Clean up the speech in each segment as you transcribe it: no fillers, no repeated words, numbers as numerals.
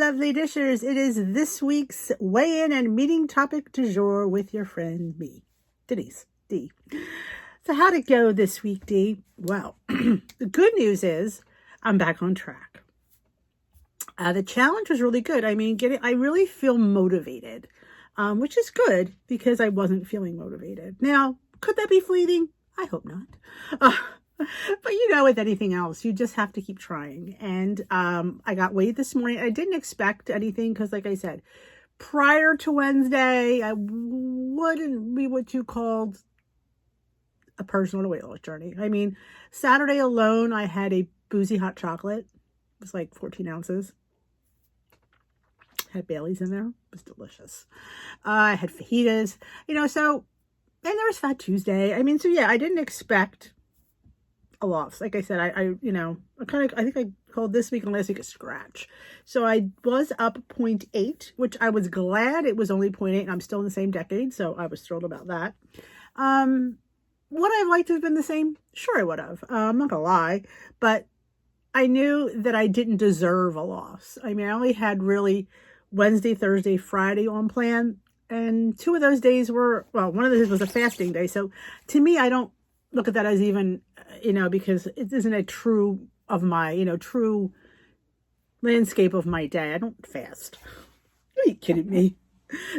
lovely dishers. It is this week's weigh-in and meeting topic du jour with your friend, me, Denise, D. So how'd it go this week, D? Well, the good news is I'm back on track. The challenge was really good. I mean, I really feel motivated, which is good because I wasn't feeling motivated. Now, could that be fleeting? I hope not. But with anything else, you just have to keep trying. And I got weighed this morning. I didn't expect anything because, like I said, prior to Wednesday, I wouldn't be what you called a personal weight loss journey. I mean, Saturday alone, I had a boozy hot chocolate. It was like 14 ounces. Had Bailey's in there. It was delicious. I had fajitas, and there was Fat Tuesday. I mean, so yeah, I didn't expect a loss. Like I said, I think I called this week and last week a scratch. So I was up 0.8, which I was glad it was only 0.8, and I'm still in the same decade, so I was thrilled about that. Would I have liked to have been the same? Sure I would have. I'm not gonna lie, but I knew that I didn't deserve a loss. I mean, I only had really Wednesday, Thursday, Friday on plan, and 2 of those days were, well, one of those was a fasting day. So to me, I don't look at that as even, because it isn't a true landscape of my day. I don't fast. Are you kidding me?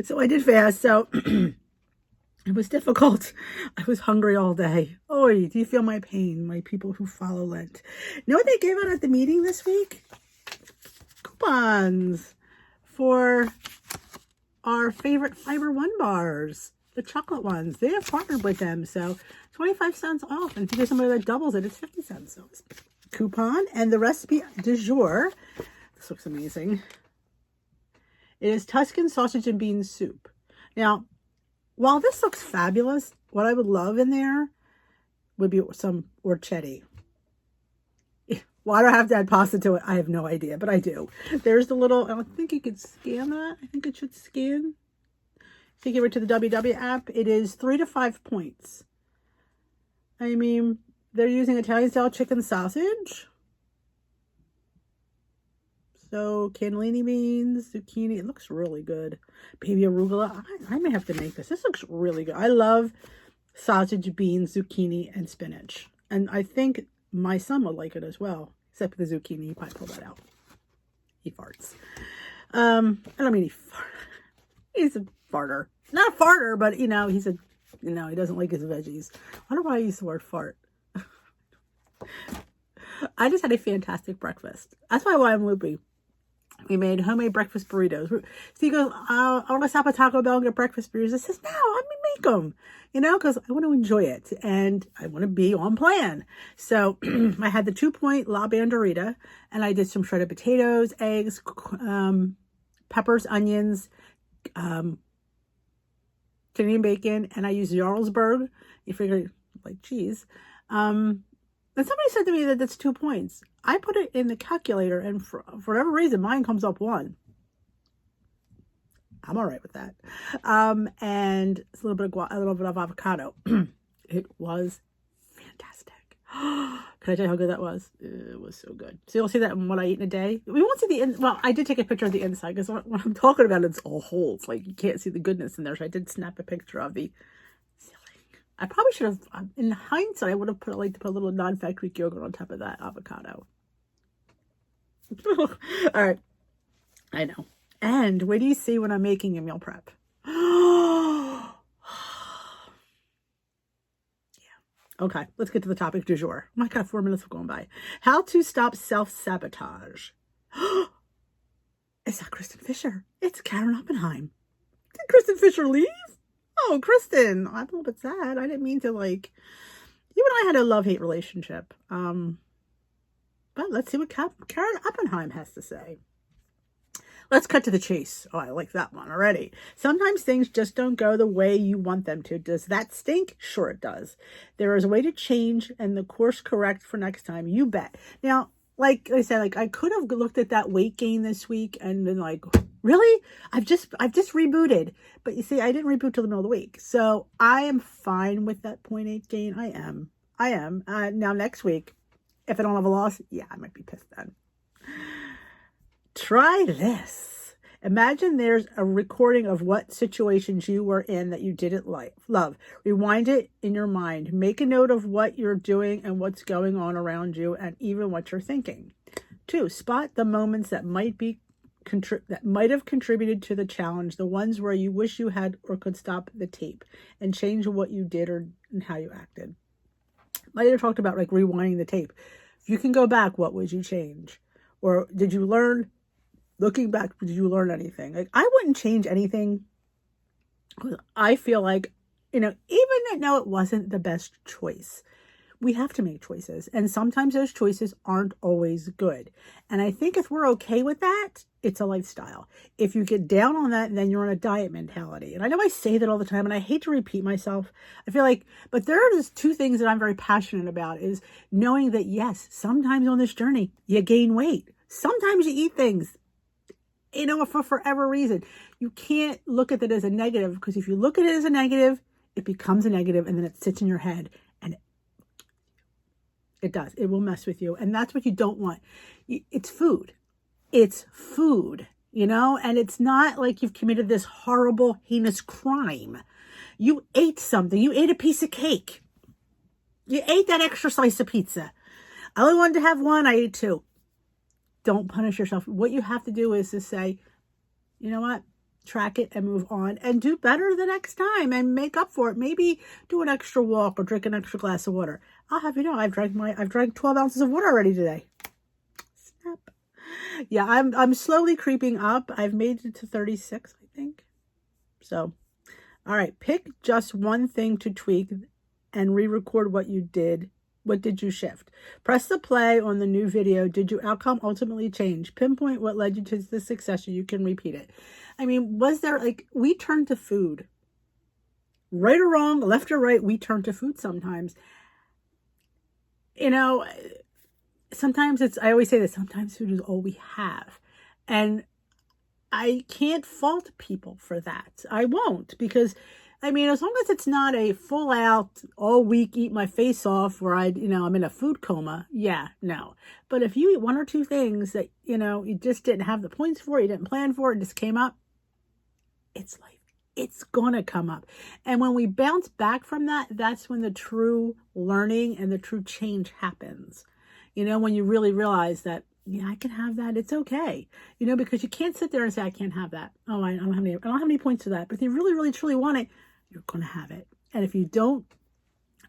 So I did fast. So it was difficult. I was hungry all day. Oy, do you feel my pain, my people who follow Lent? You know what they gave out at the meeting this week? Coupons for our favorite Fiber One bars. The chocolate ones. They have partnered with them. So 25 cents off. And if you get somebody that doubles it, it's 50 cents. So it's a coupon. And the recipe du jour. This looks amazing. It is Tuscan sausage and bean soup. Now, while this looks fabulous, what I would love in there would be some orchetti. Why do I have to add pasta to it? I have no idea, but I do. There's the little, I think you could scan that. I think it should scan. If you give it to the WW app, it is 3 to 5 points. I mean, they're using Italian-style chicken sausage. So, cannellini beans, zucchini. It looks really good. Baby arugula. I may have to make this. This looks really good. I love sausage, beans, zucchini, and spinach. And I think my son would like it as well. Except for the zucchini. He probably pull that out. He farts. I don't mean he farts. He's a farter. Not a farter, but, he doesn't like his veggies. I wonder why I use the word fart. I just had a fantastic breakfast. That's why I'm loopy. We made homemade breakfast burritos. So he goes, I want to stop at Taco Bell and get breakfast burritos. I says, no, let me make them, because I want to enjoy it and I want to be on plan. So I had the 2-point La Banderita, and I did some shredded potatoes, eggs, peppers, onions, Canadian bacon, and I used Jarlsberg. You figure, like cheese. And somebody said to me that that's 2 points. I put it in the calculator, and for whatever reason, mine comes up 1. I'm all right with that. And it's a little bit of avocado. It was fantastic. Can I tell you how good that was? It was so good. So you'll see that in what I eat in a day. We won't see well, I did take a picture of the inside because when I'm talking about it, it's all holes. Like you can't see the goodness in there. So I did snap a picture of the ceiling. I probably should have, in hindsight, I would have put a little non-fat Greek yogurt on top of that avocado. All right. I know. And what do you see when I'm making a meal prep? Okay, let's get to the topic du jour. Oh my God, 4 minutes have gone by. How to stop self-sabotage. It's not Kristen Fisher. It's Karen Oppenheim. Did Kristen Fisher leave? Oh, Kristen. I'm a little bit sad. I didn't mean to, you and I had a love-hate relationship. But let's see what Karen Oppenheim has to say. Let's cut to the chase. Oh, I like that one already. Sometimes things just don't go the way you want them to. Does that stink? Sure it does. There is a way to change and the course correct for next time. You bet. Now, like I said, I could have looked at that weight gain this week and been like, really? I've just rebooted. But you see, I didn't reboot till the middle of the week. So I am fine with that 0.8 gain. I am. Now next week, if I don't have a loss, yeah, I might be pissed then. Try this. Imagine there's a recording of what situations you were in that you didn't love. Rewind it in your mind. Make a note of what you're doing and what's going on around you and even what you're thinking. 2, spot the moments that might have contributed to the challenge, the ones where you wish you had or could stop the tape and change what you did and how you acted. Might have talked about like rewinding the tape. If you can go back, what would you change? Or did you learn? Looking back, did you learn anything? Like, I wouldn't change anything. I feel like, even though it wasn't the best choice, we have to make choices. And sometimes those choices aren't always good. And I think if we're okay with that, it's a lifestyle. If you get down on that, then you're on a diet mentality. And I know I say that all the time, and I hate to repeat myself. I feel like, but there are just 2 things that I'm very passionate about is knowing that, yes, sometimes on this journey, you gain weight. Sometimes you eat things, for forever reason. You can't look at it as a negative, because if you look at it as a negative, it becomes a negative, and then it sits in your head, and it does. It will mess with you, and that's what you don't want. It's food. It's food, and it's not like you've committed this horrible, heinous crime. You ate something. You ate a piece of cake. You ate that extra slice of pizza. I only wanted to have 1. I ate 2. Don't punish yourself. What you have to do is to say, you know what? Track it and move on and do better the next time and make up for it. Maybe do an extra walk or drink an extra glass of water. I'll have you know, I've drank 12 ounces of water already today. Snap. Yeah, I'm slowly creeping up. I've made it to 36, I think. So, all right, pick just one thing to tweak and re-record what you did. What did you shift? Press the play on the new video. Did your outcome ultimately change? Pinpoint what led you to the success so you can repeat it. I mean, was there we turn to food. Right or wrong, left or right, we turn to food sometimes. Sometimes I always say this, sometimes food is all we have. And I can't fault people for that. I won't, because as long as it's not a full out all week eat my face off where I'm in a food coma. Yeah, no. But if you eat 1 or 2 things that, you just didn't have the points for, you didn't plan for, it just came up, it's life. It's going to come up. And when we bounce back from that, that's when the true learning and the true change happens. When you really realize that, I can have that. It's okay. Because you can't sit there and say, I can't have that. Oh, I don't have any points for that. But if you really, really, truly want it, you're going to have it. And if you don't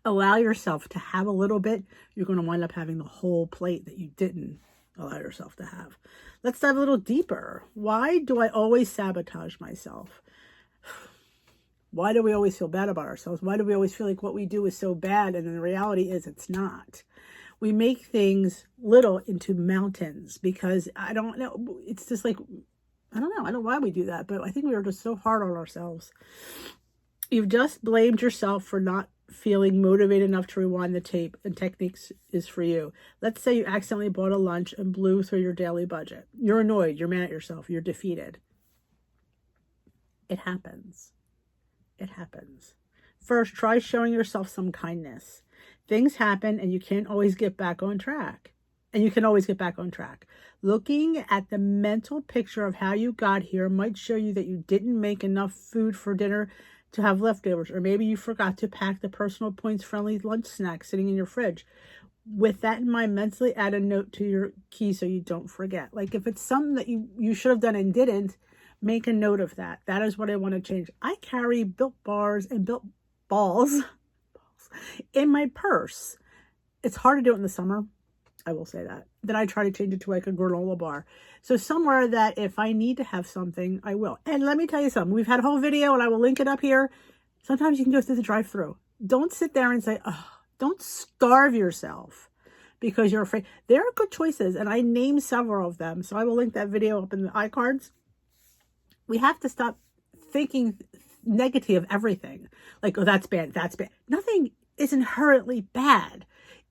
allow yourself to have a little bit, you're going to wind up having the whole plate that you didn't allow yourself to have. Let's dive a little deeper. Why do I always sabotage myself? Why do we always feel bad about ourselves? Why do we always feel like what we do is so bad? And the reality is it's not. We make things little into mountains because I don't know. It's just like, I don't know. I don't know why we do that, but I think we are just so hard on ourselves. You've just blamed yourself for not feeling motivated enough to rewind the tape, and techniques is for you. Let's say you accidentally bought a lunch and blew through your daily budget. You're annoyed. You're mad at yourself. You're defeated. It happens. It happens. First, try showing yourself some kindness. Things happen and you can't always get back on track. Looking at the mental picture of how you got here might show you that you didn't make enough food for dinner to have leftovers, or maybe you forgot to pack the personal points friendly lunch snack sitting in your fridge. With that in mind, mentally add a note to your key so you don't forget. Like if it's something that you should have done and didn't, make a note of that. That is what I want to change. I carry Built Bars and Built Balls in my purse. It's hard to do it in the summer. I will say that. Then I try to change it to like a granola bar. So somewhere that if I need to have something, I will. And let me tell you something. We've had a whole video and I will link it up here. Sometimes you can go through the drive-thru. Don't sit there and say, oh, don't starve yourself because you're afraid. There are good choices and I named several of them. So I will link that video up in the iCards. We have to stop thinking negative of everything. Like, oh, that's bad. That's bad. Nothing is inherently bad.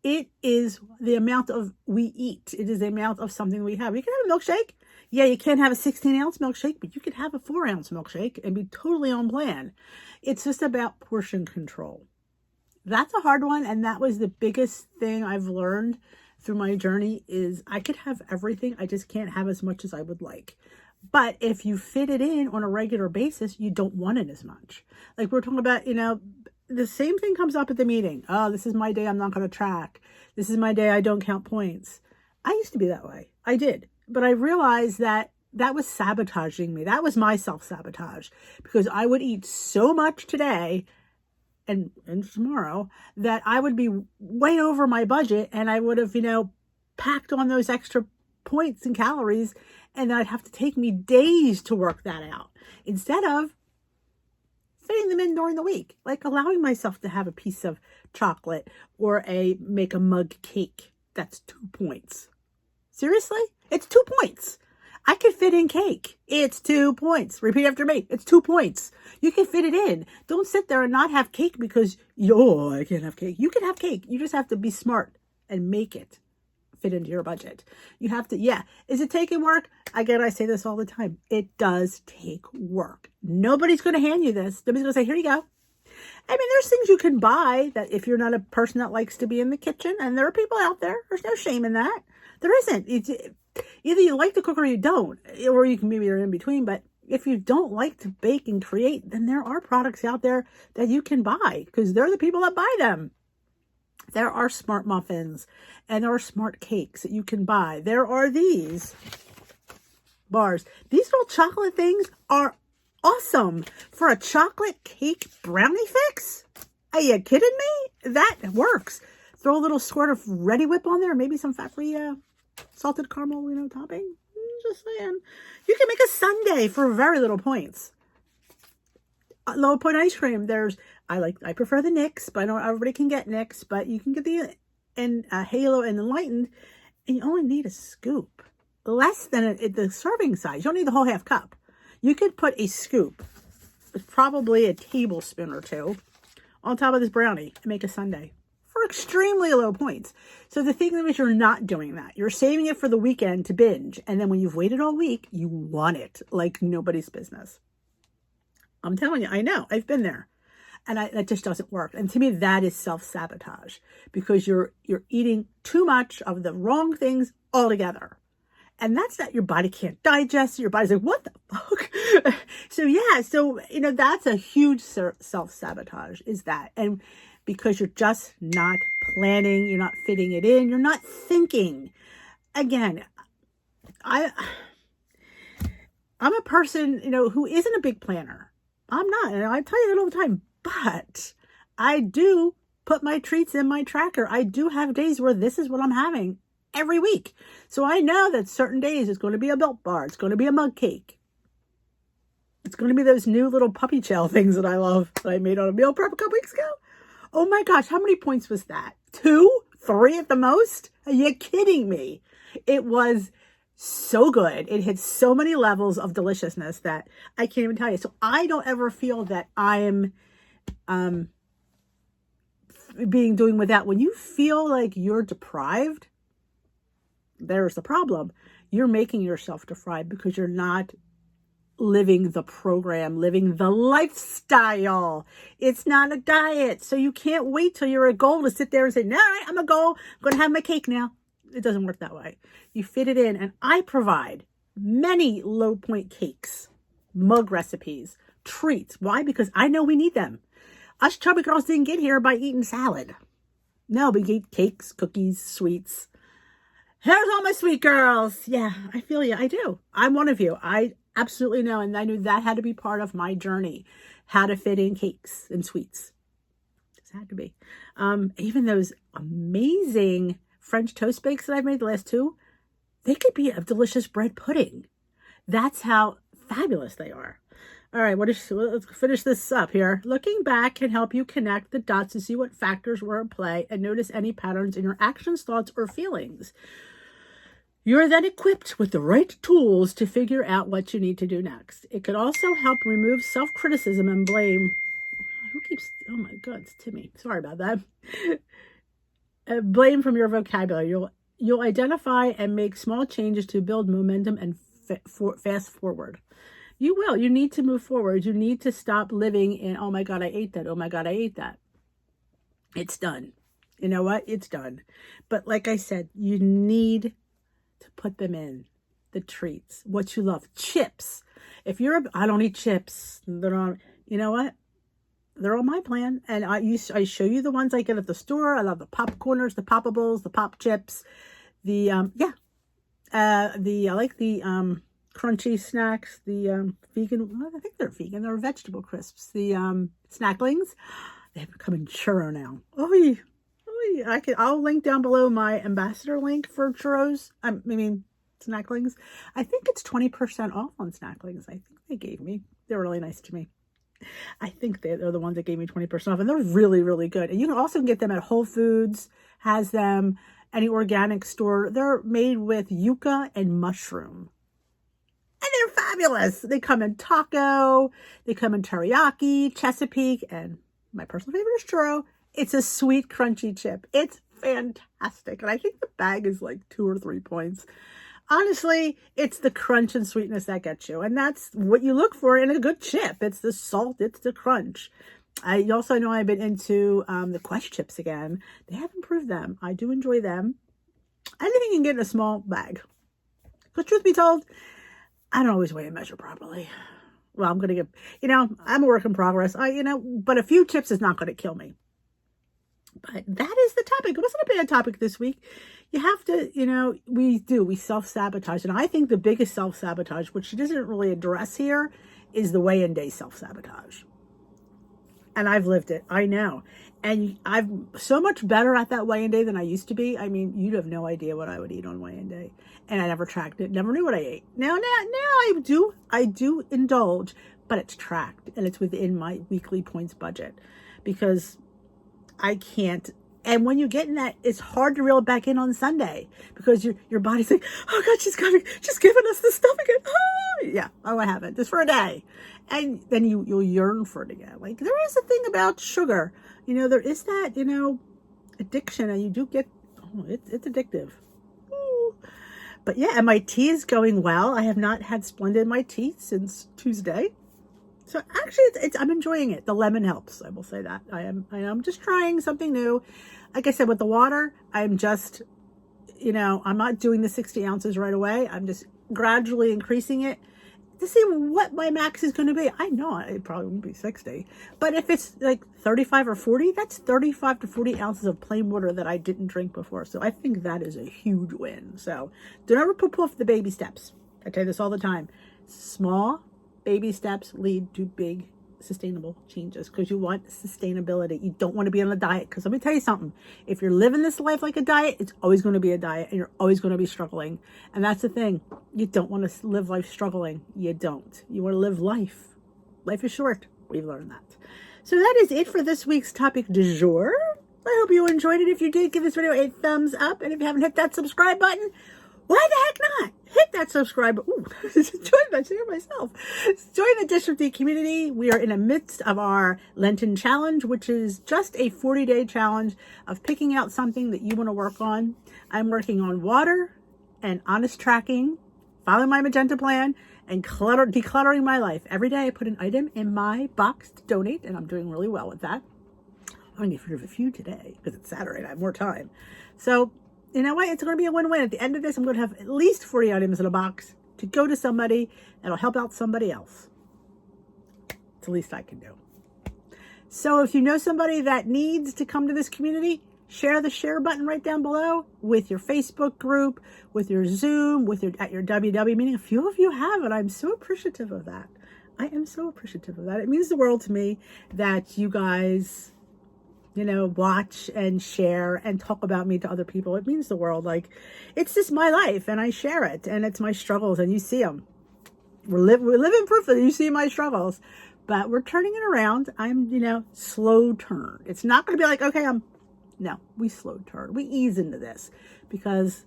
It is the amount of we eat. It is the amount of something we have. You can have a milkshake. Yeah, you can't have a 16-ounce milkshake, but you could have a 4-ounce milkshake and be totally on plan. It's just about portion control. That's a hard one, and that was the biggest thing I've learned through my journey is I could have everything. I just can't have as much as I would like. But if you fit it in on a regular basis, you don't want it as much. Like we're talking about, the same thing comes up at the meeting. Oh, this is my day I'm not going to track. This is my day I don't count points. I used to be that way. I did. But I realized that was sabotaging me. That was my self-sabotage, because I would eat so much today and tomorrow that I would be way over my budget, and I would have, packed on those extra points and calories, and then I'd have to take me days to work that out instead of fitting them in during the week, like allowing myself to have a piece of chocolate or make a mug cake. That's 2 points. Seriously? It's 2 points. I could fit in cake. It's 2 points. Repeat after me. It's 2 points. You can fit it in. Don't sit there and not have cake because, I can't have cake. You can have cake. You just have to be smart and make it fit into your budget. You have to, Is it taking work? Again, I say this all the time. It does take work. Nobody's going to hand you this. Nobody's going to say, here you go. I mean, there's things you can buy that if you're not a person that likes to be in the kitchen, and there are people out there, there's no shame in that. There isn't. It's either you like to cook or you don't, or you can maybe you're in between. But if you don't like to bake and create, then there are products out there that you can buy because they're the people that buy them. There are smart muffins and there are smart cakes that you can buy. There are these bars. These little chocolate things are awesome for a chocolate cake brownie fix. Are you kidding me? That works. Throw a little squirt of Ready Whip on there, maybe some fat-free salted caramel, topping. Just saying. You can make a sundae for very little points. Low point ice cream. I prefer the Nix, but I know everybody can get Nix, but you can get the Halo and Enlightened, and you only need a scoop. Less than the serving size. You don't need the whole half cup. You could put a scoop, probably a tablespoon or two, on top of this brownie and make a sundae for extremely low points. So the thing is, you're not doing that. You're saving it for the weekend to binge. And then when you've waited all week, you want it like nobody's business. I'm telling you, I know. I've been there. And that just doesn't work. And to me, that is self-sabotage because you're eating too much of the wrong things altogether. And that's that your body can't digest. Your body's like, what the fuck? So that's a huge self-sabotage is that. And because you're just not planning, you're not fitting it in, you're not thinking. Again, I'm a person, who isn't a big planner. I'm not. And I tell you that all the time. But I do put my treats in my tracker. I do have days where this is what I'm having every week. So I know that certain days it's going to be a Built Bar. It's going to be a mug cake. It's going to be those new little puppy shell things that I love that I made on a meal prep a couple weeks ago. Oh my gosh, how many points was that? 2? 3 at the most? Are you kidding me? It was so good. It hit so many levels of deliciousness that I can't even tell you. So I don't ever feel that I'm doing without. When you feel like you're deprived, there's the problem. You're making yourself deprived because you're not living the program, living the lifestyle. It's not a diet. So you can't wait till you're a goal to sit there and say, no, all right, I'm a goal. I'm going to have my cake now. It doesn't work that way. You fit it in. And I provide many low point cakes, mug recipes, treats. Why? Because I know we need them. Us chubby girls didn't get here by eating salad. No, we ate cakes, cookies, sweets. Here's all my sweet girls. Yeah, I feel you. I do. I'm one of you. I absolutely know. And I knew that had to be part of my journey, how to fit in cakes and sweets. It had to be. Even those amazing French toast bakes that I've made, the last 2, they could be a delicious bread pudding. That's how fabulous they are. All right, let's finish this up here. Looking back can help you connect the dots to see what factors were at play and notice any patterns in your actions, thoughts, or feelings. You're then equipped with the right tools to figure out what you need to do next. It could also help remove self-criticism and blame. Oh my God, it's Timmy. Sorry about that. Blame from your vocabulary. You'll identify and make small changes to build momentum and fast forward. You will. You need to move forward. You need to stop living in, oh my God, I ate that. Oh my God, I ate that. It's done. You know what? It's done. But like I said, you need to put them in the treats, what you love. Chips. If you're, I don't eat chips. They're on, you know what? They're on my plan. And I show you the ones I get at the store. I love the popcorners, the poppables, the pop chips, the, I like the, crunchy snacks, the, vegan, well, I think they're vegan. They're vegetable crisps. The, snacklings. They have come in churro now. Oh, I'll link down below my ambassador link for churros. Snacklings. I think it's 20% off on snacklings. I think they gave me. They're really nice to me. I think they're the ones that gave me 20% off, and they're really, really good. And you can also get them at Whole Foods, has them, any organic store. They're made with yucca and mushroom. And they're fabulous. They come in taco, they come in teriyaki, Chesapeake, and my personal favorite is churro. It's a sweet, crunchy chip. It's fantastic. And I think the bag is like 2 or 3 points. Honestly, it's the crunch and sweetness that gets you. And that's what you look for in a good chip. It's the salt, it's the crunch. I also know I've been into the Quest chips again. They have improved them. I do enjoy them. I think you can get in a small bag. Because truth be told, I don't always weigh and measure properly. Well, I'm going to get, I'm a work in progress. But a few chips is not going to kill me. But that is the topic. It wasn't a bad topic this week. You have to, we self-sabotage. And I think the biggest self-sabotage, which she doesn't really address here, is the weigh-in day self-sabotage. And I've lived it. I know. And I'm so much better at that weigh-in day than I used to be. I mean, you'd have no idea what I would eat on weigh-in day. And I never tracked it, never knew what I ate. Now I do indulge, but it's tracked and it's within my weekly points budget because I can't. And when you get in that, it's hard to reel it back in on Sunday because your body's like, oh God, she's giving us this stuff again. Oh, yeah. Oh, I haven't. Just for a day. And then you'll yearn for it again. Like there is a thing about sugar. There is that, addiction and you do get, it's addictive. Ooh. But yeah, and my tea is going well. I have not had Splenda in my tea since Tuesday. So actually, I'm enjoying it. The lemon helps. I will say that. I'm just trying something new. Like I said, with the water, I'm just, I'm not doing the 60 ounces right away. I'm just gradually increasing it to see what my max is going to be. I know it probably won't be 60. But if it's like 35 or 40, that's 35 to 40 ounces of plain water that I didn't drink before. So I think that is a huge win. So don't ever put off the baby steps. I tell you this all the time. Small baby steps lead to big sustainable changes because you want sustainability. You don't want to be on a diet because let me tell you something. If you're living this life like a diet, it's always going to be a diet and you're always going to be struggling. And that's the thing. You don't want to live life struggling. You don't. You want to live life. Life is short. We've learned that. So that is it for this week's topic du jour. I hope you enjoyed it. If you did, give this video a thumbs up. And if you haven't hit that subscribe button, why the heck not? Hit that subscribe. Ooh, join myself. Join the Dish with D community. We are in the midst of our Lenten challenge, which is just a 40-day challenge of picking out something that you want to work on. I'm working on water and honest tracking, following my magenta plan, and decluttering my life. Every day I put an item in my box to donate, and I'm doing really well with that. I'm going to get rid of a few today because it's Saturday and I have more time. So, you know what? It's going to be a win-win. At the end of this, I'm going to have at least 40 items in a box to go to somebody that'll help out somebody else. It's the least I can do. So if you know somebody that needs to come to this community, share the share button right down below with your Facebook group, with your Zoom, at your WW meeting. A few of you have it. I'm so appreciative of that. I am so appreciative of that. It means the world to me that you guys, watch and share and talk about me to other people. It means the world. Like, it's just my life and I share it and it's my struggles and you see them. We're living proof that you see my struggles, but we're turning it around. I'm, slow turn. It's not going to be like, okay, no, we slow turn. We ease into this because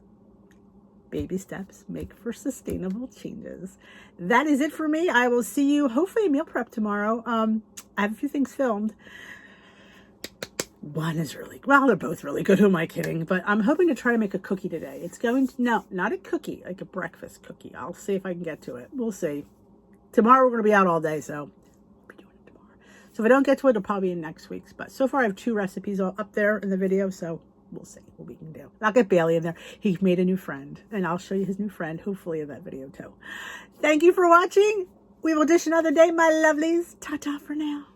baby steps make for sustainable changes. That is it for me. I will see you hopefully meal prep tomorrow. I have a few things filmed. One is they're both really good. Who am I kidding? But I'm hoping to try to make a cookie today. It's no, not a cookie, like a breakfast cookie. I'll see if I can get to it. We'll see. Tomorrow we're going to be out all day, so I'll be doing it tomorrow. So if I don't get to it, it'll probably be in next week's. But so far I have 2 recipes all up there in the video, so we'll see what we can do. I'll get Bailey in there. He made a new friend, and I'll show you his new friend, hopefully in that video too. Thank you for watching. We will dish another day, my lovelies. Ta-ta for now.